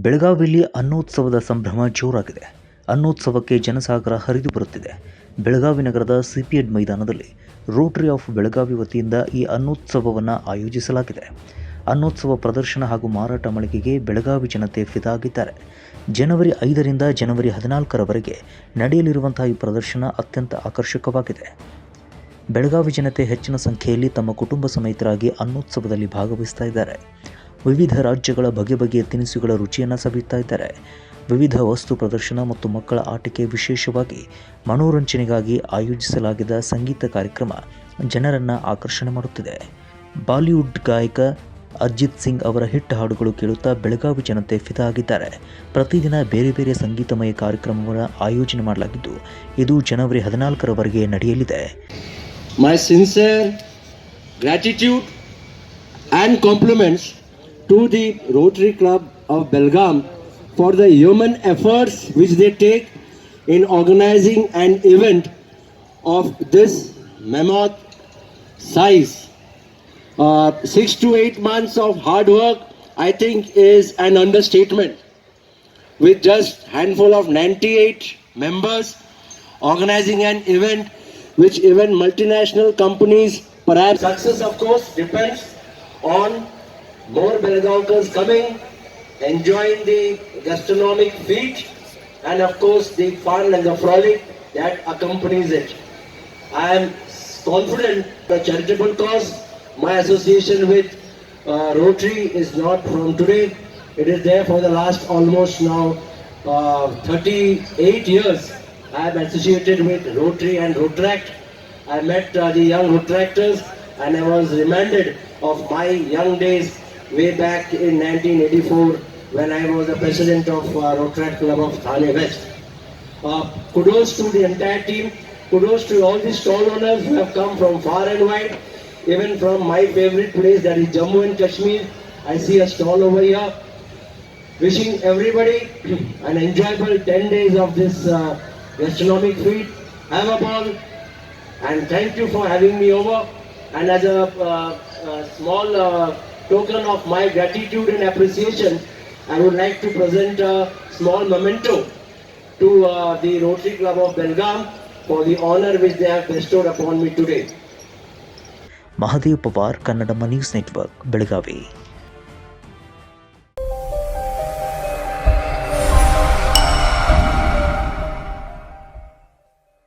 ಬೆಳಗಾವಿಯಲ್ಲಿ ಅನ್ನೋತ್ಸವದ ಸಂಭ್ರಮ ಜೋರಾಗಿದೆ. ಅನ್ನೋತ್ಸವಕ್ಕೆ ಜನಸಾಗರ ಹರಿದು ಬರುತ್ತಿದೆ. ಬೆಳಗಾವಿ ನಗರದ ಸಿಪಿಎಡ್ ಮೈದಾನದಲ್ಲಿ ರೋಟರಿ ಆಫ್ ಬೆಳಗಾವಿ ವತಿಯಿಂದ ಈ ಅನ್ನೋತ್ಸವವನ್ನು ಆಯೋಜಿಸಲಾಗಿದೆ. ಅನ್ನೋತ್ಸವ ಪ್ರದರ್ಶನ ಹಾಗೂ ಮಾರಾಟ ಮಳಿಗೆಗೆ ಬೆಳಗಾವಿ ಜನತೆ ಫಿದಾಗಿದ್ದಾರೆ. ಜನವರಿ 5ರಿಂದ ಜನವರಿ 14ರವರೆಗೆ ನಡೆಯಲಿರುವಂತಹ ಈ ಪ್ರದರ್ಶನ ಅತ್ಯಂತ ಆಕರ್ಷಕವಾಗಿದೆ. ಬೆಳಗಾವಿ ಜನತೆ ಹೆಚ್ಚಿನ ಸಂಖ್ಯೆಯಲ್ಲಿ ತಮ್ಮ ಕುಟುಂಬ ಸಮೇತರಾಗಿ ಅನ್ನೋತ್ಸವದಲ್ಲಿ ಭಾಗವಹಿಸ್ತಾ ಇದ್ದಾರೆ. ವಿವಿಧ ರಾಜ್ಯಗಳ ಬಗೆ ಬಗೆಯ ತಿನಿಸುಗಳ ರುಚಿಯನ್ನು ಸವಿಯುತ್ತಾ ಇದ್ದಾರೆ. ವಿವಿಧ ವಸ್ತು ಪ್ರದರ್ಶನ ಮತ್ತು ಮಕ್ಕಳ ಆಟಿಕೆ, ವಿಶೇಷವಾಗಿ ಮನೋರಂಜನೆಗಾಗಿ ಆಯೋಜಿಸಲಾಗಿದ್ದ ಸಂಗೀತ ಕಾರ್ಯಕ್ರಮ ಜನರನ್ನು ಆಕರ್ಷಣೆ ಮಾಡುತ್ತಿದೆ. ಬಾಲಿವುಡ್ ಗಾಯಕ ಅರ್ಜಿತ್ ಸಿಂಗ್ ಅವರ ಹಿಟ್ ಹಾಡುಗಳು ಕೇಳುತ್ತಾ ಬೆಳಗಾವಿ ಜನತೆ ಫಿದಾ ಆಗಿದ್ದಾರೆ. ಪ್ರತಿದಿನ ಬೇರೆ ಬೇರೆ ಸಂಗೀತಮಯ ಕಾರ್ಯಕ್ರಮವನ್ನು ಆಯೋಜನೆ ಮಾಡಲಾಗಿದ್ದು, ಇದು ಜನವರಿ 14ರವರೆಗೆ ನಡೆಯಲಿದೆ. My sincere gratitude and compliments to the Rotary Club of Belgaum for the human efforts which they take in organizing an event of this mammoth size. 6 to 8 months of hard work, I think, is an understatement. With just handful of 98 members organizing an event which even multinational companies, perhaps success of course depends on more Belgaonkars coming, enjoying the gastronomic feat and of course the fun and the frolic that accompanies it. I am confident the charitable cause, my association with Rotary is not from today. It is there for the last almost now 38 years. I am associated with Rotary and Rotaract. I met the young Rotaractors and I was reminded of my young days way back in 1984 when I was the president of Rotaract Club of Thane West. Kudos to the entire team. Kudos to all the stall owners who have come from far and wide, even from my favorite place, that is Jammu and Kashmir. I see a stall over here. Wishing everybody an enjoyable 10 days of this gastronomic feast. Have a ball and thank you for having me over. And as a small token of my gratitude and appreciation, I would like to present a small memento to the Rotary Club of Belgaum for the honor which they have bestowed upon me today. Mahadev Pawar, Kannada news network, Belagavi.